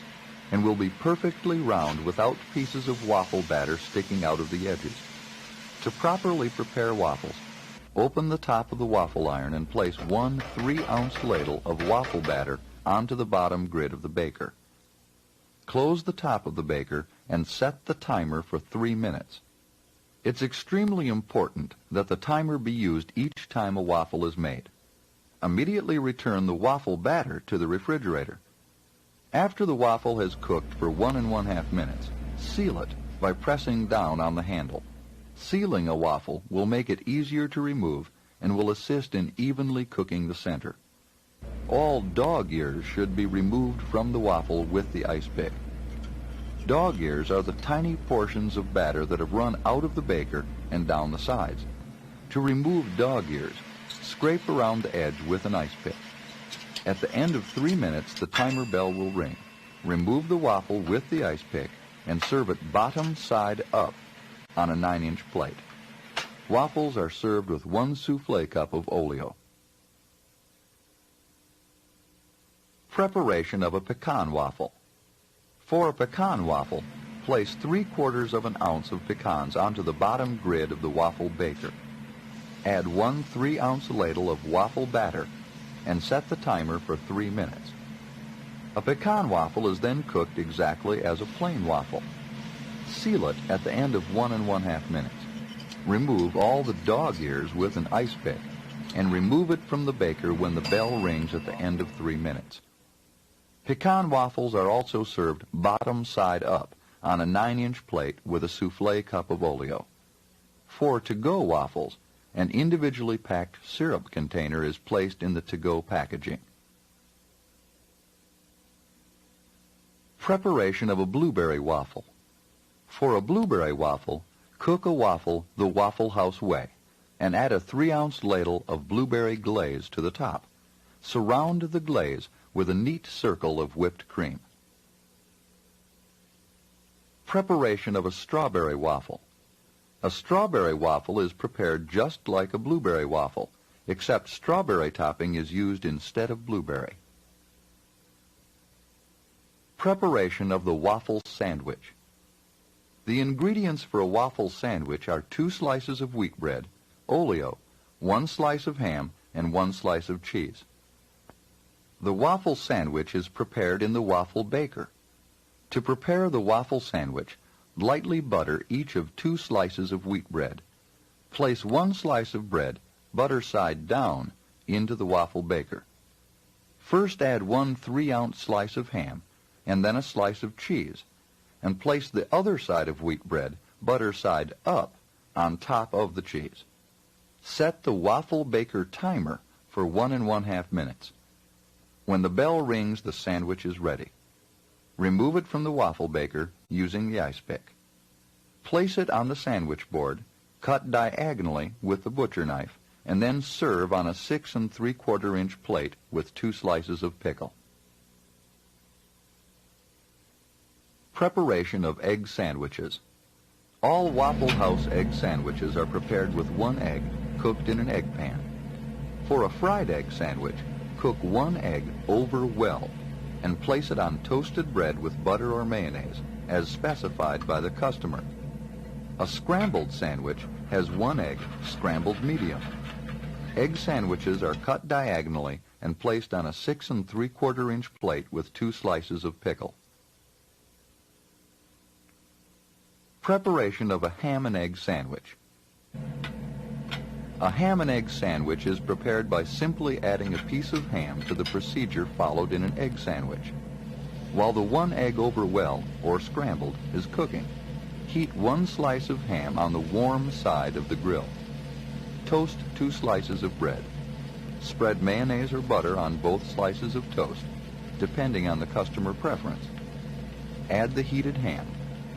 S1: and will be perfectly round without pieces of waffle batter sticking out of the edges. To properly prepare waffles, open the top of the waffle iron and place 1 3-ounce ladle of waffle batter onto the bottom grid of the baker. Close the top of the baker and set the timer for 3 minutes. It's extremely important that the timer be used each time a waffle is made. Immediately return the waffle batter to the refrigerator. After the waffle has cooked for 1 1/2 minutes, seal it by pressing down on the handle. Sealing a waffle will make it easier to remove and will assist in evenly cooking the center. All dog ears should be removed from the waffle with the ice pick. Dog ears are the tiny portions of batter that have run out of the baker and down the sides. To remove dog ears, scrape around the edge with an ice pick. At the end of 3 minutes, the timer bell will ring. Remove the waffle with the ice pick and serve it bottom side up on a 9-inch plate. Waffles are served with 1 soufflé cup of oleo. Preparation of a pecan waffle. For a pecan waffle, place 3/4 of an ounce of pecans onto the bottom grid of the waffle baker. Add 1 3-ounce ladle of waffle batter and set the timer for 3 minutes. A pecan waffle is then cooked exactly as a plain waffle. Seal it at the end of 1 1/2 minutes. Remove all the dog ears with an ice pick and remove it from the baker when the bell rings at the end of 3 minutes. Pecan waffles are also served bottom side up on a 9-inch plate with a soufflé cup of oleo. For to-go waffles, an individually packed syrup container is placed in the to-go packaging. Preparation of a blueberry waffle. For a blueberry waffle, cook a waffle the Waffle House way and add a 3-ounce ladle of blueberry glaze to the top. Surround the glaze with a neat circle of whipped cream. Preparation of a strawberry waffle. A strawberry waffle is prepared just like a blueberry waffle, except strawberry topping is used instead of blueberry. Preparation of the waffle sandwich. The ingredients for a waffle sandwich are 2 slices of wheat bread, oleo, 1 slice of ham, and 1 slice of cheese. The waffle sandwich is prepared in the waffle baker. To prepare the waffle sandwich, lightly butter each of 2 slices of wheat bread. Place 1 slice of bread, butter side down, into the waffle baker. First add 1 3-ounce slice of ham, and then a slice of cheese, and place the other side of wheat bread, butter side up, on top of the cheese. Set the waffle baker timer for 1 1/2 minutes. When the bell rings, the sandwich is ready. Remove it from the waffle baker using the ice pick. Place it on the sandwich board, cut diagonally with the butcher knife, and then serve on a 6 3/4-inch plate with 2 slices of pickle. Preparation of egg sandwiches. All Waffle House egg sandwiches are prepared with 1 egg cooked in an egg pan. For a fried egg sandwich, cook 1 egg over well and place it on toasted bread with butter or mayonnaise, as specified by the customer. A scrambled sandwich has 1 egg, scrambled medium. Egg sandwiches are cut diagonally and placed on a 6 3/4-inch plate with 2 slices of pickle. Preparation of a ham and egg sandwich. A ham and egg sandwich is prepared by simply adding a piece of ham to the procedure followed in an egg sandwich. While the 1 egg over well, or scrambled, is cooking, heat 1 slice of ham on the warm side of the grill. Toast 2 slices of bread. Spread mayonnaise or butter on both slices of toast, depending on the customer preference. Add the heated ham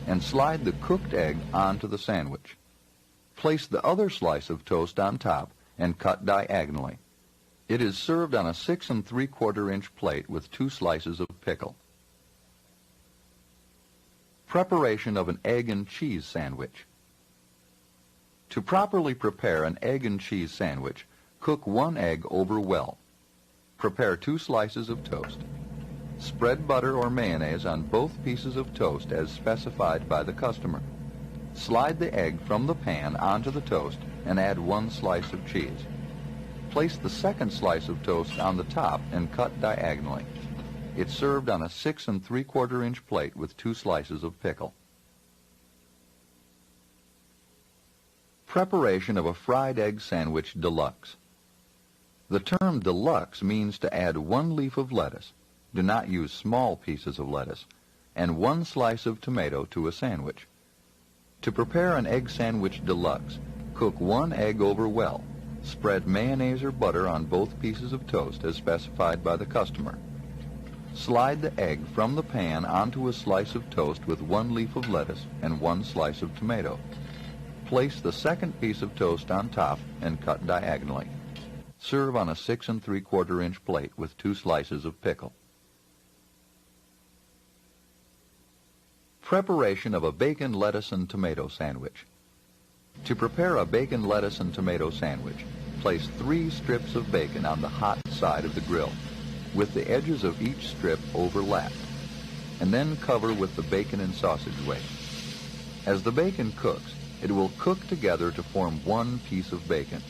S1: and slide the cooked egg onto the sandwich. Place the other slice of toast on top and cut diagonally. It is served on a 6 3/4-inch plate with 2 slices of pickle. Preparation of an egg and cheese sandwich. To properly prepare an egg and cheese sandwich, cook 1 egg over well. Prepare 2 slices of toast. Spread butter or mayonnaise on both pieces of toast as specified by the customer. Slide the egg from the pan onto the toast and add 1 slice of cheese. Place the second slice of toast on the top and cut diagonally. It's served on a 6 3/4-inch plate with 2 slices of pickle. Preparation of a fried egg sandwich deluxe. The term deluxe means to add 1 leaf of lettuce, do not use small pieces of lettuce, and 1 slice of tomato to a sandwich. To prepare an egg sandwich deluxe, cook 1 egg over well. Spread mayonnaise or butter on both pieces of toast as specified by the customer. Slide the egg from the pan onto a slice of toast with 1 leaf of lettuce and 1 slice of tomato. Place the second piece of toast on top and cut diagonally. Serve on a 6 3/4-inch plate with 2 slices of pickle. Preparation of a bacon, lettuce, and tomato sandwich. To prepare a bacon, lettuce, and tomato sandwich, place 3 strips of bacon on the hot side of the grill. with the edges of each strip overlapped, and then cover with the bacon and sausage weight. As the bacon cooks, it will cook together to form one piece of bacon.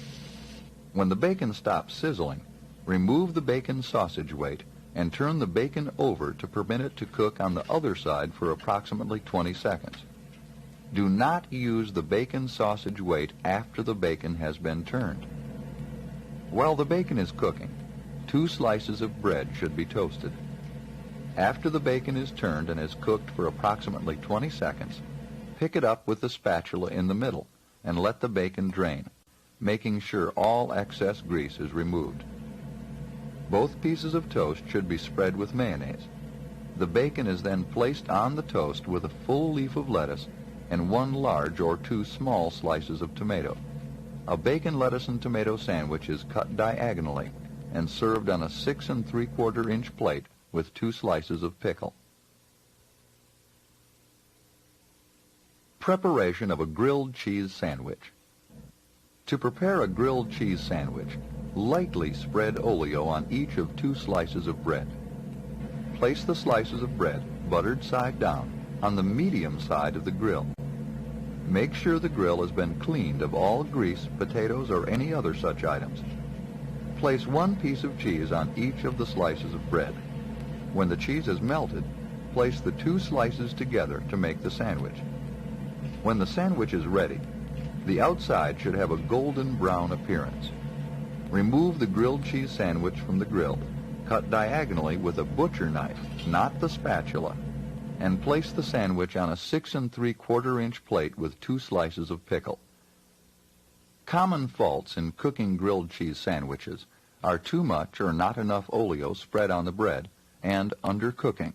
S1: When the bacon stops sizzling, remove the bacon sausage weight and turn the bacon over to permit it to cook on the other side for approximately 20 seconds. Do not use the bacon sausage weight after the bacon has been turned. While the bacon is cooking, 2 slices of bread should be toasted. After the bacon is turned and is cooked for approximately 20 seconds, pick it up with the spatula in the middle and let the bacon drain, making sure all excess grease is removed. Both pieces of toast should be spread with mayonnaise. The bacon is then placed on the toast with a full leaf of lettuce and 1 large or 2 small slices of tomato. A bacon, lettuce, and tomato sandwich is cut diagonally and served on a 6 3/4 inch plate with 2 slices of pickle. Preparation of a grilled cheese sandwich. To prepare a grilled cheese sandwich, lightly spread oleo on each of 2 slices of bread. Place the slices of bread, buttered side down, on the medium side of the grill. Make sure the grill has been cleaned of all grease, potatoes, or any other such items. Place 1 piece of cheese on each of the slices of bread. When the cheese is melted, place the 2 slices together to make the sandwich. When the sandwich is ready, the outside should have a golden brown appearance. Remove the grilled cheese sandwich from the grill, cut diagonally with a butcher knife, not the spatula, and place the sandwich on a 6 3/4 inch plate with 2 slices of pickle. Common faults in cooking grilled cheese sandwiches are too much or not enough oleo spread on the bread and undercooking.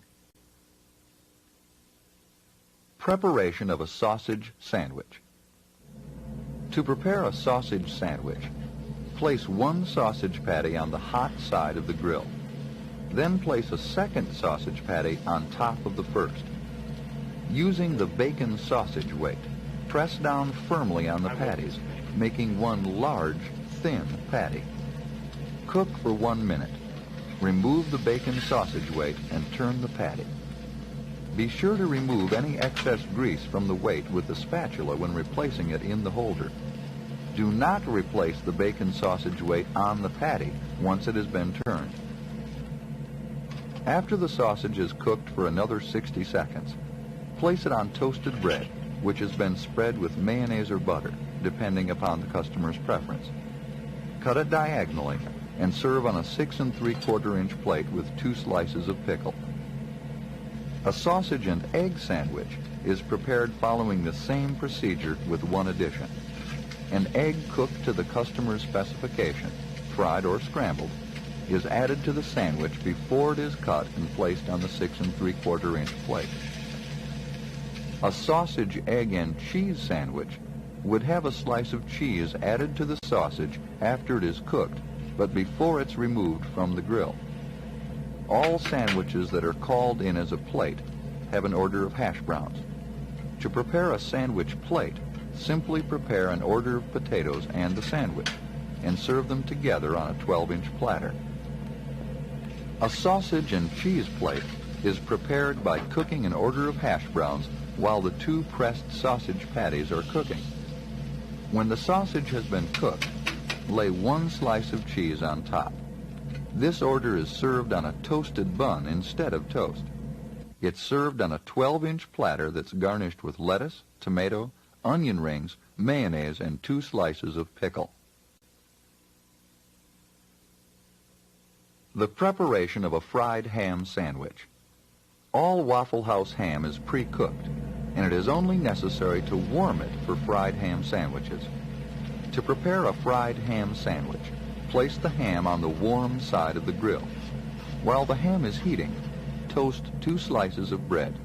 S1: Preparation of a sausage sandwich. To prepare a sausage sandwich, place 1 sausage patty on the hot side of the grill. Then place a second sausage patty on top of the first. Using the bacon sausage weight, press down firmly on the patties, making 1 large, thin patty. Cook for 1 minute. Remove the bacon sausage weight and turn the patty. Be sure to remove any excess grease from the weight with the spatula when replacing it in the holder. Do not replace the bacon sausage weight on the patty once it has been turned. After the sausage is cooked for another 60 seconds, place it on toasted bread, which has been spread with mayonnaise or butter, depending upon the customer's preference. Cut it diagonally and serve on a 6 3/4 inch plate with 2 slices of pickle. A sausage and egg sandwich is prepared following the same procedure with 1 addition. An egg cooked to the customer's specification, fried or scrambled, is added to the sandwich before it is cut and placed on the 6 3/4 inch plate. A sausage, egg, and cheese sandwich would have a slice of cheese added to the sausage after it is cooked, but before it's removed from the grill. All sandwiches that are called in as a plate have an order of hash browns. To prepare a sandwich plate, simply prepare an order of potatoes and the sandwich, and serve them together on a 12-inch platter. A sausage and cheese plate is prepared by cooking an order of hash browns while the 2 pressed sausage patties are cooking. When the sausage has been cooked, lay 1 slice of cheese on top. This order is served on a toasted bun instead of toast. It's served on a 12-inch platter that's garnished with lettuce, tomato, onion rings, mayonnaise, and 2 slices of pickle. The preparation of a fried ham sandwich. All Waffle House ham is pre-cooked, and it is only necessary to warm it for fried ham sandwiches. To prepare a fried ham sandwich, place the ham on the warm side of the grill. While the ham is heating, toast 2 slices of bread.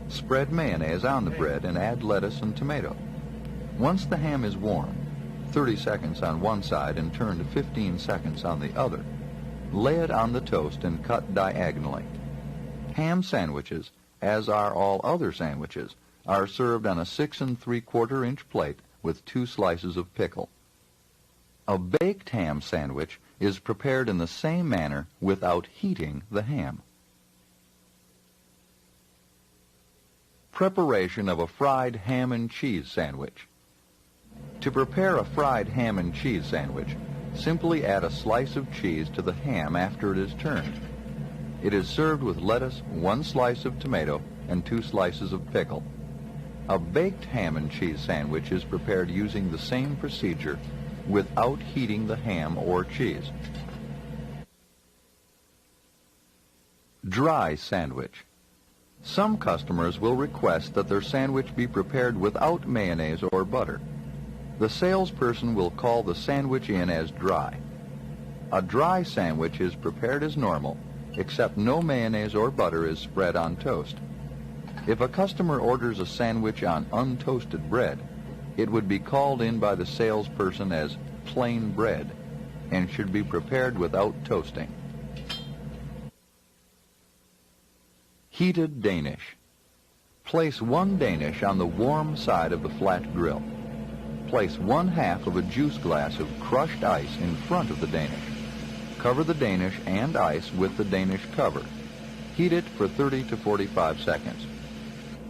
S1: Spread mayonnaise on the bread and add lettuce and tomato. Once the ham is warm, 30 seconds on one side and turn to 15 seconds on the other, lay it on the toast and cut diagonally. Ham sandwiches, as are all other sandwiches, are served on a 6 3/4 inch plate with 2 slices of pickle. A baked ham sandwich is prepared in the same manner without heating the ham. Preparation of a fried ham and cheese sandwich. To prepare a fried ham and cheese sandwich, simply add a slice of cheese to the ham after it is turned. It is served with lettuce, 1 slice of tomato, and 2 slices of pickle. A baked ham and cheese sandwich is prepared using the same procedure without heating the ham or cheese. Dry sandwich. Some customers will request that their sandwich be prepared without mayonnaise or butter. The salesperson will call the sandwich in as dry. A dry sandwich is prepared as normal, except no mayonnaise or butter is spread on toast. If a customer orders a sandwich on untoasted bread, it would be called in by the salesperson as plain bread and should be prepared without toasting. Heated Danish. Place 1 Danish on the warm side of the flat grill. Place 1/2 of a juice glass of crushed ice in front of the Danish. Cover the Danish and ice with the Danish cover. Heat it for 30 to 45 seconds.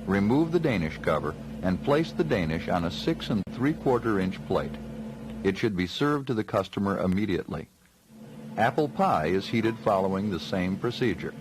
S1: Remove the Danish cover and place the Danish on a 6 3/4 inch plate. It should be served to the customer immediately. Apple pie is heated following the same procedure.